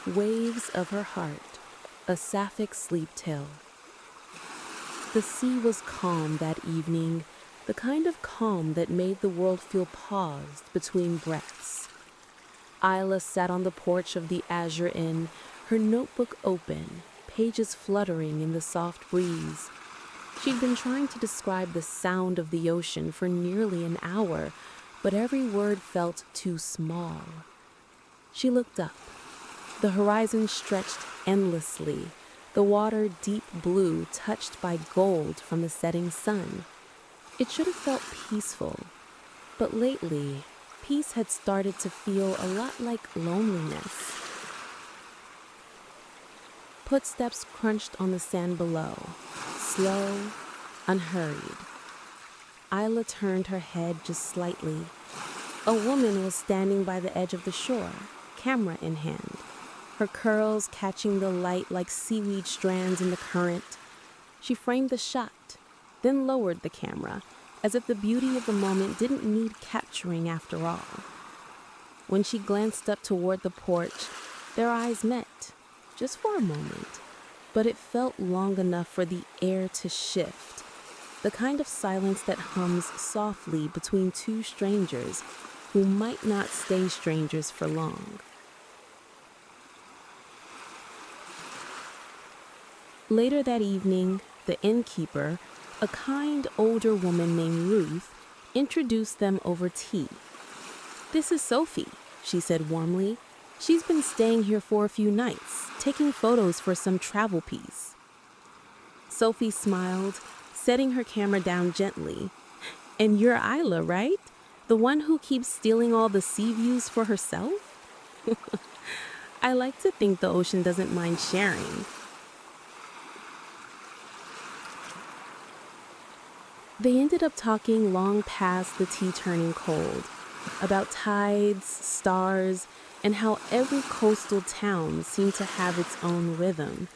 Waves of Her Heart, a Sapphic Sleep Tale. The sea was calm that evening, the kind of calm that made the world feel paused between breaths. Isla sat on the porch of the Azure Inn, her notebook open, pages fluttering in the soft breeze. She'd been trying to describe the sound of the ocean for nearly an hour, but every word felt too small. She looked up. The horizon stretched endlessly, the water deep blue touched by gold from the setting sun. It should have felt peaceful, but lately, peace had started to feel a lot like loneliness. Footsteps crunched on the sand below, slow, unhurried. Isla turned her head just slightly. A woman was standing by the edge of the shore, camera in hand, her curls catching the light like seaweed strands in the current. She framed the shot, then lowered the camera, as if the beauty of the moment didn't need capturing after all. When she glanced up toward the porch, their eyes met, just for a moment, but it felt long enough for the air to shift, the kind of silence that hums softly between two strangers who might not stay strangers for long. Later that evening, the innkeeper, a kind older woman named Ruth, introduced them over tea. "This is Sophie," she said warmly. "She's been staying here for a few nights, taking photos for some travel piece." Sophie smiled, setting her camera down gently. "And you're Isla, right? The one who keeps stealing all the sea views for herself?" "I like to think the ocean doesn't mind sharing." They ended up talking long past the tea turning cold, about tides, stars, and how every coastal town seemed to have its own rhythm.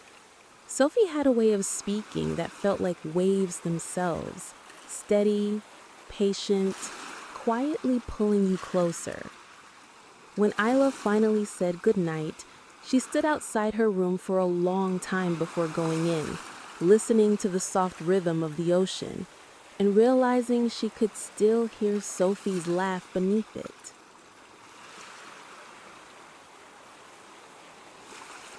Sophie had a way of speaking that felt like waves themselves, steady, patient, quietly pulling you closer. When Isla finally said goodnight, she stood outside her room for a long time before going in, listening to the soft rhythm of the ocean, and realizing she could still hear Sophie's laugh beneath it.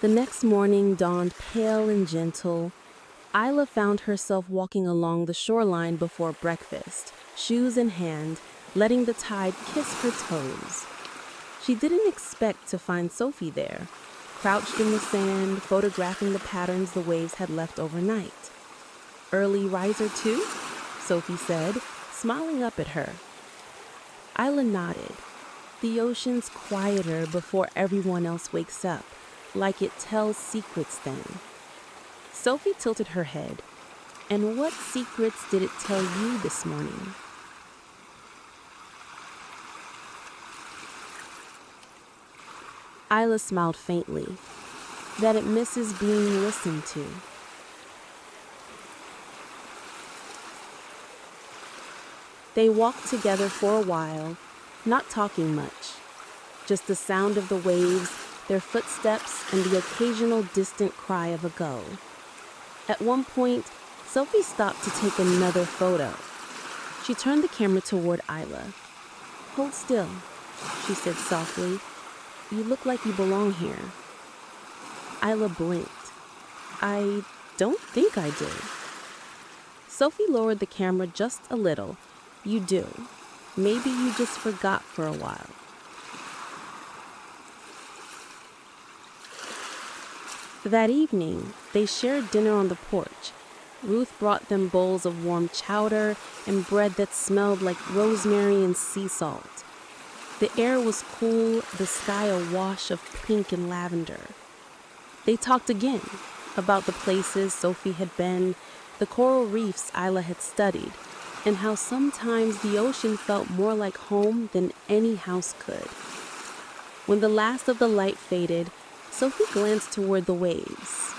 The next morning dawned pale and gentle. Isla found herself walking along the shoreline before breakfast, shoes in hand, letting the tide kiss her toes. She didn't expect to find Sophie there, crouched in the sand, photographing the patterns the waves had left overnight. "Early riser too?" Sophie said, smiling up at her. Isla nodded. The ocean's quieter before everyone else wakes up, like it tells secrets then. Sophie tilted her head. "And what secrets did it tell you this morning?" Isla smiled faintly, that it misses being listened to. They walked together for a while, not talking much, just the sound of the waves, their footsteps, and the occasional distant cry of a gull. At one point, Sophie stopped to take another photo. She turned the camera toward Isla. "Hold still," she said softly. "You look like you belong here." Isla blinked. "I don't think I do." Sophie lowered the camera just a little. "You do. Maybe you just forgot for a while." That evening, they shared dinner on the porch. Ruth brought them bowls of warm chowder and bread that smelled like rosemary and sea salt. The air was cool, the sky awash of pink and lavender. They talked again about the places Sophie had been, the coral reefs Isla had studied, and how sometimes the ocean felt more like home than any house could. When the last of the light faded, Sophie glanced toward the waves.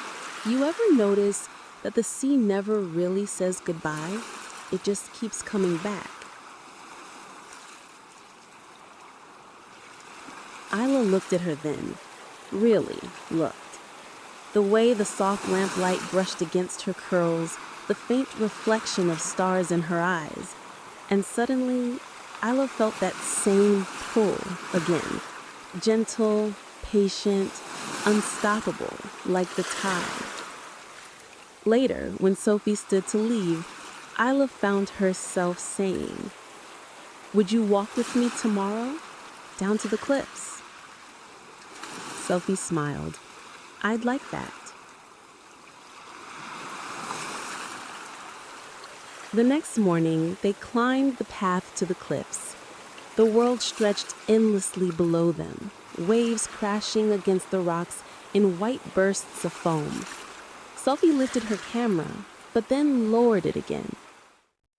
You ever notice that the sea never really says goodbye? It just keeps coming back. Isla looked at her then, really looked. The way the soft lamplight brushed against her curls, the faint reflection of stars in her eyes. And suddenly, Isla felt that same pull again. Gentle, patient, unstoppable, like the tide. Later, when Sophie stood to leave, Isla found herself saying, "Would you walk with me tomorrow? Down to the cliffs?" Sophie smiled. "I'd like that." The next morning, they climbed the path to the cliffs. The world stretched endlessly below them, waves crashing against the rocks in white bursts of foam. Sophie lifted her camera, but then lowered it again.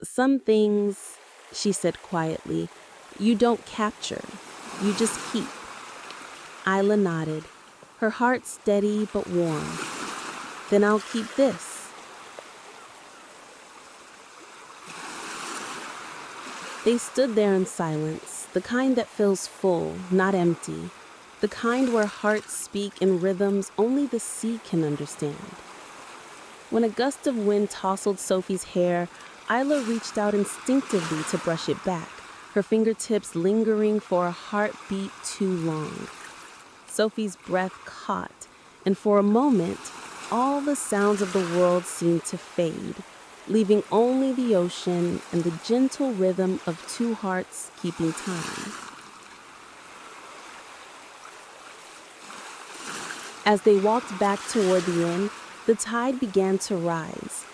"Some things," she said quietly, "you don't capture, you just keep." Isla nodded, her heart steady but warm. "Then I'll keep this." They stood there in silence, the kind that feels full, not empty, the kind where hearts speak in rhythms only the sea can understand. When a gust of wind tousled Sophie's hair, Isla reached out instinctively to brush it back, her fingertips lingering for a heartbeat too long. Sophie's breath caught, and for a moment, all the sounds of the world seemed to fade, leaving only the ocean and the gentle rhythm of two hearts keeping time. As they walked back toward the inn, the tide began to rise.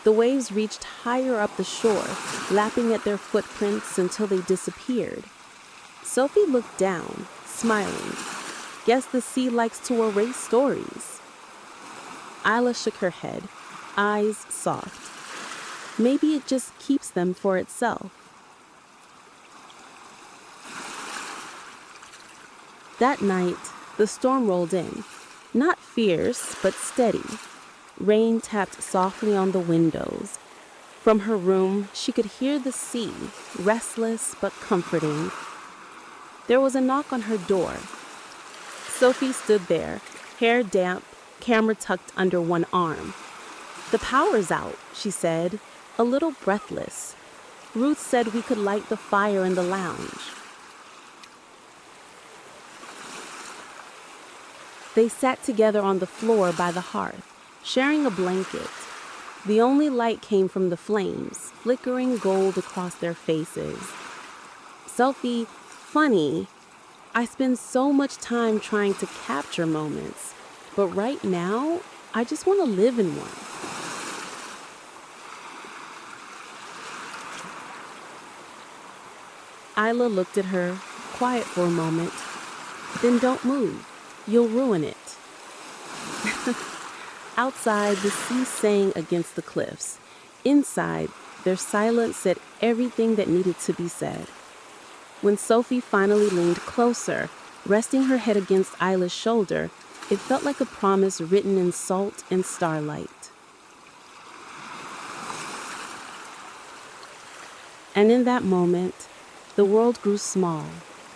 The waves reached higher up the shore, lapping at their footprints until they disappeared. Sophie looked down, smiling. "Guess the sea likes to erase stories." Isla shook her head, eyes soft. "Maybe it just keeps them for itself." That night, the storm rolled in. Not fierce, but steady. Rain tapped softly on the windows. From her room, she could hear the sea, restless but comforting. There was a knock on her door. Sophie stood there, hair damp, camera tucked under one arm. "The power's out," she said, a little breathless. "Ruth said we could light the fire in the lounge." They sat together on the floor by the hearth, sharing a blanket. The only light came from the flames, flickering gold across their faces. "Sophie, funny, I spend so much time trying to capture moments, but right now, I just want to live in one." Isla looked at her, quiet for a moment. "Then don't move. You'll ruin it." Outside, the sea sang against the cliffs. Inside, their silence said everything that needed to be said. When Sophie finally leaned closer, resting her head against Isla's shoulder, it felt like a promise written in salt and starlight. And in that moment, the world grew small,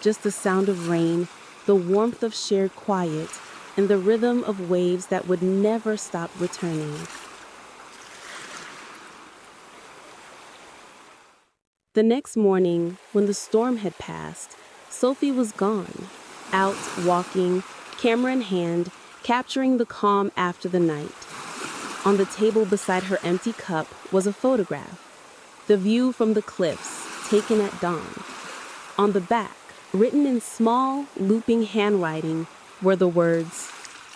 just the sound of rain, the warmth of shared quiet, and the rhythm of waves that would never stop returning. The next morning, when the storm had passed, Sophie was gone, out walking, camera in hand, capturing the calm after the night. On the table beside her empty cup was a photograph, the view from the cliffs, taken at dawn. On the back, written in small, looping handwriting, were the words,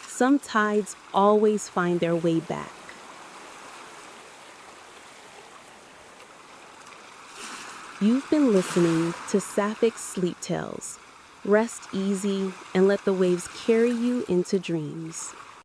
"Some tides always find their way back." You've been listening to Sapphic Sleep Tales. Rest easy and let the waves carry you into dreams.